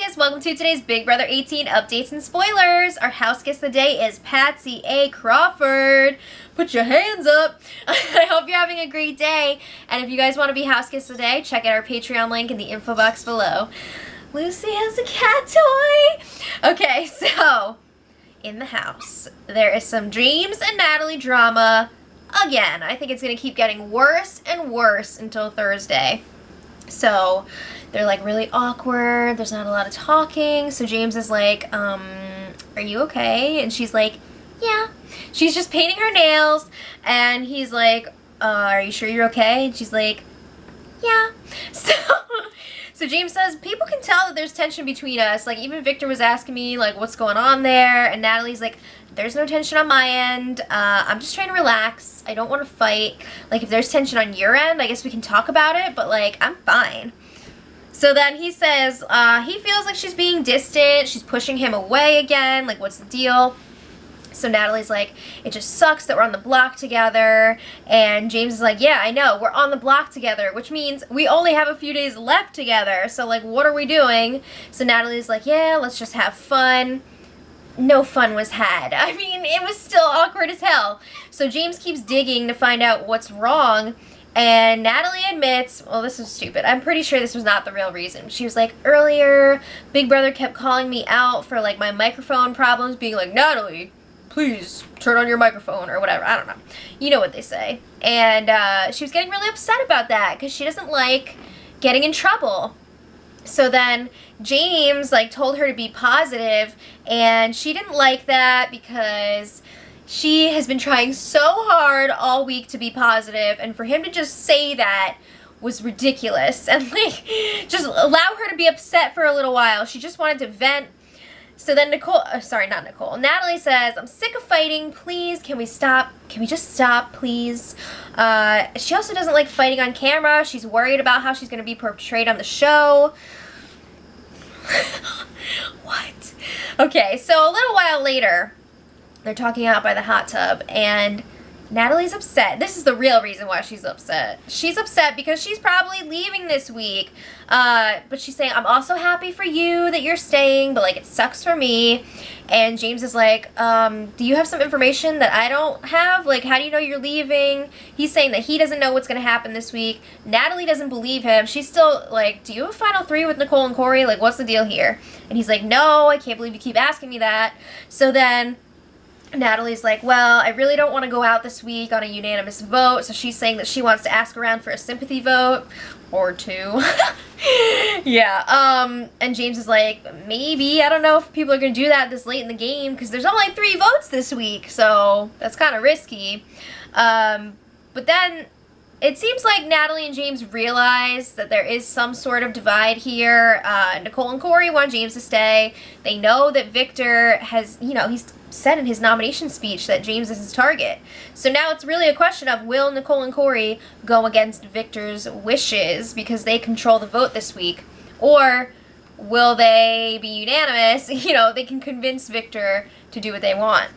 guys, welcome to today's Big Brother 18 updates and spoilers. Our house guest of the day is Patsy A. Crawford. Put your hands up. I hope you're having a great day. And if you guys want to be house guests today, check out our Patreon link in the info box below. Lucy has a cat toy. Okay, so in the house, there is some James and Natalie drama. Again, I think it's going to keep getting worse and worse until Thursday. So they're like really awkward. There's not a lot of talking. So James is like, are you okay? And she's like, yeah. She's just painting her nails. And he's like, are you sure you're okay? And she's like, yeah. So James says, people can tell that there's tension between us. Like, even Victor was asking me, like, what's going on there? And Natalie's like, there's no tension on my end. I'm just trying to relax. I don't want to fight. Like, if there's tension on your end, I guess we can talk about it. But, like, I'm fine. So then he says he feels like she's being distant. She's pushing him away again. Like, what's the deal? So Natalie's like, it just sucks that we're on the block together. And James is like, yeah, I know, we're on the block together, which means we only have a few days left together. So, like, what are we doing? So Natalie's like, yeah, let's just have fun. No fun was had. I mean, it was still awkward as hell. So James keeps digging to find out what's wrong. And Natalie admits, well, this is stupid. I'm pretty sure this was not the real reason. She was like, earlier, Big Brother kept calling me out for, like, my microphone problems, being like, Natalie, please turn on your microphone or whatever. I don't know. You know what they say. And she was getting really upset about that because she doesn't like getting in trouble. So then James, like, told her to be positive, and she didn't like that because she has been trying so hard all week to be positive, and for him to just say that was ridiculous. And, like, just allow her to be upset for a little while. She just wanted to vent. So then Natalie says, I'm sick of fighting, please, can we stop? Can we just stop, please? She also doesn't like fighting on camera. She's worried about how she's going to be portrayed on the show. What? Okay, so a little while later, they're talking out by the hot tub, and Natalie's upset. This is the real reason why she's upset. She's upset because she's probably leaving this week. But she's saying, I'm also happy for you that you're staying, but, like, it sucks for me. And James is like, do you have some information that I don't have? Like, how do you know you're leaving? He's saying that he doesn't know what's going to happen this week. Natalie doesn't believe him. She's still like, do you have a final three with Nicole and Corey? Like, what's the deal here? And he's like, no, I can't believe you keep asking me that. So then Natalie's like, well, I really don't want to go out this week on a unanimous vote. So she's saying that she wants to ask around for a sympathy vote or two. Yeah, and James is like, maybe, I don't know if people are going to do that this late in the game because there's only 3 votes this week, so that's kind of risky. But then it seems like Natalie and James realize that there is some sort of divide here. Nicole and Corey want James to stay. They know that Victor has, you know, he's said in his nomination speech that James is his target. So now it's really a question of, will Nicole and Corey go against Victor's wishes because they control the vote this week? Or will they be unanimous? You know, they can convince Victor to do what they want.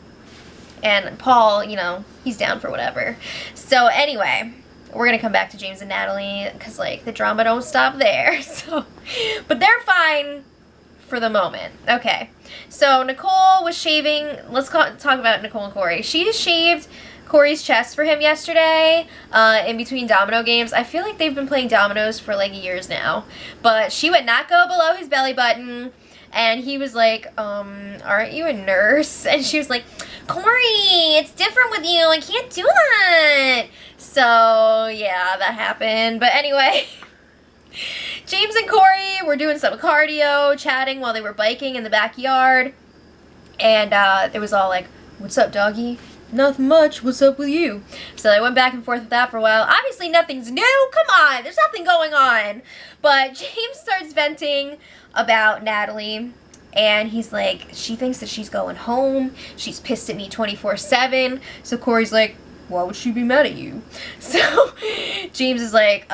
And Paul, you know, he's down for whatever. So anyway, we're going to come back to James and Natalie because, like, the drama don't stop there. So, but they're fine for the moment. Okay, so Nicole was shaving. Let's talk about Nicole and Corey. She shaved Corey's chest for him yesterday in between domino games. I feel like they've been playing dominoes for, like, years now. But she would not go below his belly button. And he was like, aren't you a nurse? And she was like, Corey, it's different with you. I can't do that. So, yeah, that happened. But anyway, James and Corey were doing some cardio, chatting while they were biking in the backyard. And it was all like, what's up, doggy? Nothing much. What's up with you? So they went back and forth with that for a while. Obviously, nothing's new. Come on. There's nothing going on. But James starts venting about Natalie. And he's like, she thinks that she's going home. She's pissed at me 24/7. So Corey's like, why would she be mad at you? So James is like,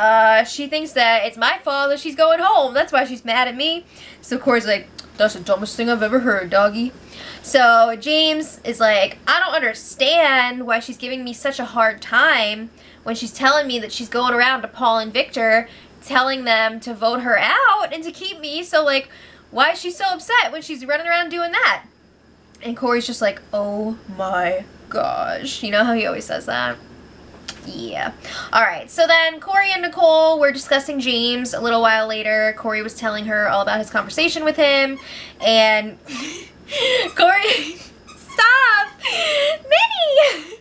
she thinks that it's my fault that she's going home. That's why she's mad at me. So Corey's like, that's the dumbest thing I've ever heard, doggy. So James is like, I don't understand why she's giving me such a hard time when she's telling me that she's going around to Paul and Victor telling them to vote her out and to keep me. So, like, Why is she so upset when she's running around doing that? And Corey's just like, oh my gosh. You know how he always says that? Yeah. Alright, so then Corey and Nicole were discussing James a little while later. Corey was telling her all about his conversation with him. And Corey... Stop! Minnie!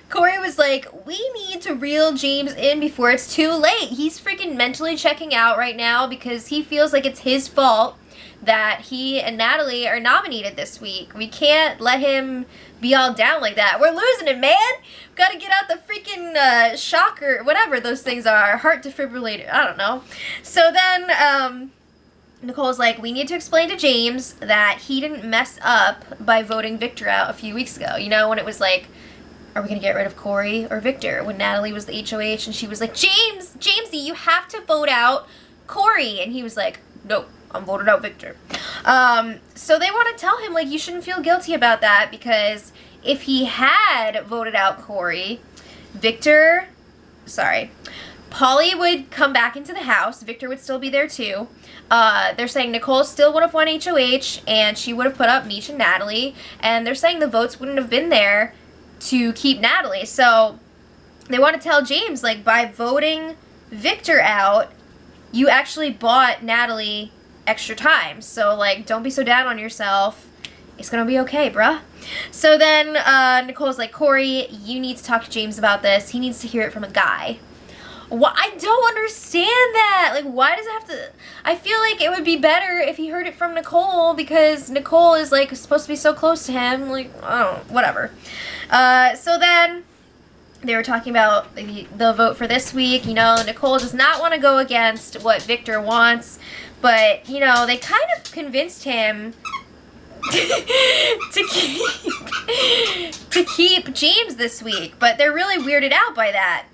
Corey was like, we need to reel James in before it's too late. He's freaking mentally checking out right now because he feels like it's his fault that he and Natalie are nominated this week. We can't let him be all down like that. We're losing it, man. We've got to get out the freaking shocker, whatever those things are, heart defibrillator. I don't know. So then Nicole's like, we need to explain to James that he didn't mess up by voting Victor out a few weeks ago. You know, when it was like, are we going to get rid of Corey or Victor? When Natalie was the HOH and she was like, Jamesy, you have to vote out Corey. And he was like, nope. I'm voted out Victor. So they want to tell him, like, you shouldn't feel guilty about that because if he had voted out Corey, Polly would come back into the house. Victor would still be there too. They're saying Nicole still would have won HOH and she would have put up Meech and Natalie. And they're saying the votes wouldn't have been there to keep Natalie. So they want to tell James, like, by voting Victor out, you actually bought Natalie extra time. So, like, don't be so down on yourself. It's gonna be okay, bruh. So then Nicole's like, Corey, you need to talk to James about this. He needs to hear it from a guy. Well, I don't understand that. Like, why does it have to... I feel like it would be better if he heard it from Nicole because Nicole is, like, supposed to be so close to him. Like, I don't know, whatever. So then they were talking about the vote for this week. You know, Nicole does not want to go against what Victor wants. But, you know, they kind of convinced him to keep James this week. But they're really weirded out by that.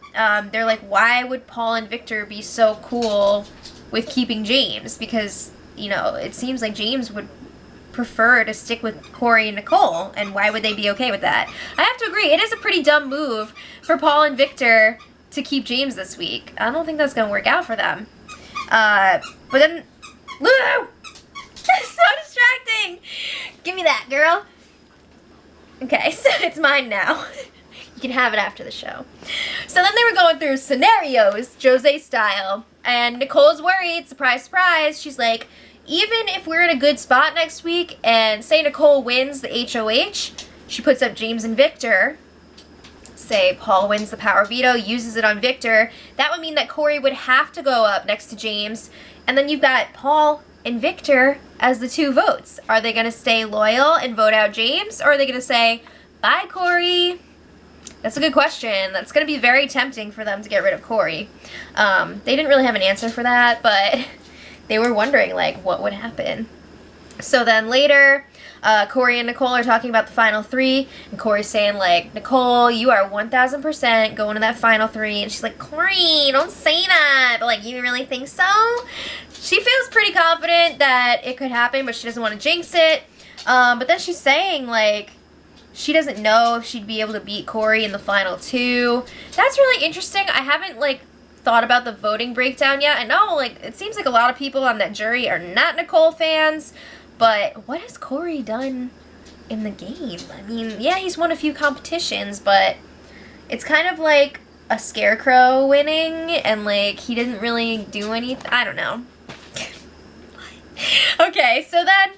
They're like, why would Paul and Victor be so cool with keeping James? Because, you know, it seems like James would prefer to stick with Corey and Nicole. And why would they be okay with that? I have to agree, it is a pretty dumb move for Paul and Victor to keep James this week. I don't think that's going to work out for them. But then... Woo! That's so distracting! Give me that, girl. Okay, so it's mine now. You can have it after the show. So then they were going through scenarios, Jose style, and Nicole's worried, surprise, surprise. She's like, even if we're in a good spot next week and say Nicole wins the HOH, she puts up James and Victor, say Paul wins the power veto, uses it on Victor, that would mean that Corey would have to go up next to James. And then you've got Paul and Victor as the two votes. Are they going to stay loyal and vote out James? Or are they going to say, bye, Corey? That's a good question. That's going to be very tempting for them to get rid of Corey. They didn't really have an answer for that, but they were wondering, like, what would happen. So then later, Corey and Nicole are talking about the final three, and Corey's saying, like, Nicole, you are 1,000% going to that final three, and she's like, Corey, don't say that, but, like, you really think so? She feels pretty confident that it could happen, but she doesn't want to jinx it, but then she's saying, like, she doesn't know if she'd be able to beat Corey in the final two. That's really interesting. I haven't, like, thought about the voting breakdown yet. I know, like, it seems like a lot of people on that jury are not Nicole fans, but what has Corey done in the game? I mean, yeah, he's won a few competitions, but it's kind of like a scarecrow winning, and, like, he didn't really do anything. I don't know. Okay, so then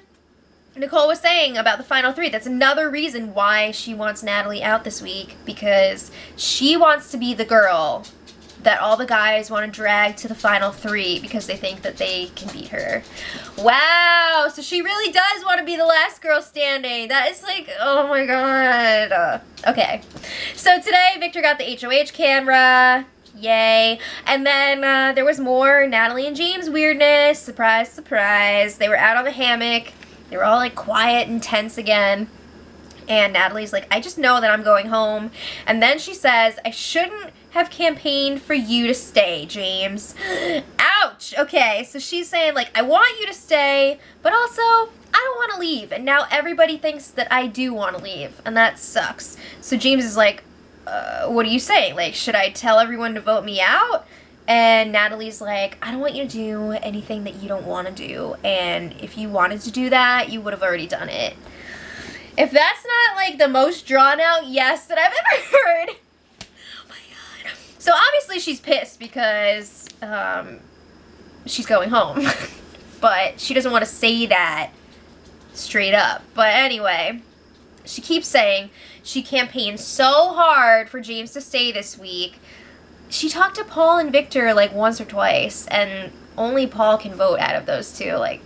Nicole was saying about the final three. That's another reason why she wants Natalie out this week, because she wants to be the girl that all the guys want to drag to the final three because they think that they can beat her. Wow, so she really does want to be the last girl standing. That is like, oh my god. Okay, so today Victor got the HOH camera. Yay. And then there was more Natalie and James weirdness. Surprise, surprise. They were out on the hammock. They were all like quiet and tense again. And Natalie's like, I just know that I'm going home. And then she says, I shouldn't have campaigned for you to stay, James. Ouch. Okay, so she's saying, like, I want you to stay, but also I don't want to leave. And now everybody thinks that I do want to leave, and that sucks. So James is like, what are you saying? Like, should I tell everyone to vote me out? And Natalie's like, I don't want you to do anything that you don't want to do. And if you wanted to do that, you would have already done it. If that's not, like, the most drawn out yes that I've ever heard. Oh, my God. So, obviously, she's pissed because she's going home. But she doesn't want to say that straight up. But anyway, she keeps saying she campaigned so hard for James to stay this week. She talked to Paul and Victor, like, once or twice, and only Paul can vote out of those two. Like,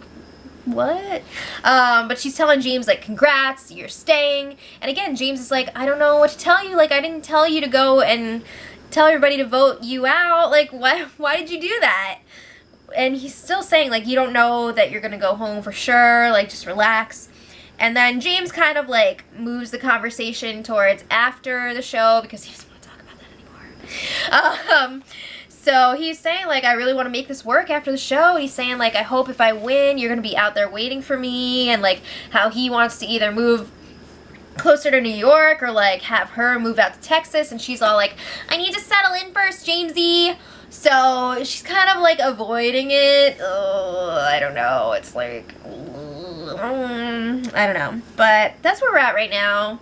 what? But she's telling James, like, congrats, you're staying. And again, James is like, I don't know what to tell you. Like, I didn't tell you to go and tell everybody to vote you out. Like, why did you do that? And he's still saying, like, you don't know that you're going to go home for sure. Like, just relax. And then James kind of, like, moves the conversation towards after the show because he doesn't want to talk about that anymore. So he's saying, like, I really want to make this work after the show. He's saying, like, I hope if I win, you're going to be out there waiting for me. And, like, how he wants to either move closer to New York or, like, have her move out to Texas. And she's all like, I need to settle in first, Jamesy. So she's kind of, like, avoiding it. I don't know. It's like, I don't know. But that's where we're at right now.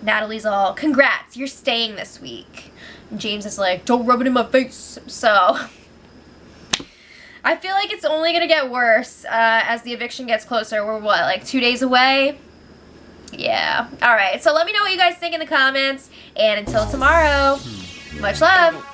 Natalie's all, congrats, you're staying this week. And James is like, don't rub it in my face. So I feel like it's only going to get worse as the eviction gets closer. We're, what, like 2 days away? Yeah. All right. So let me know what you guys think in the comments. And until tomorrow, much love.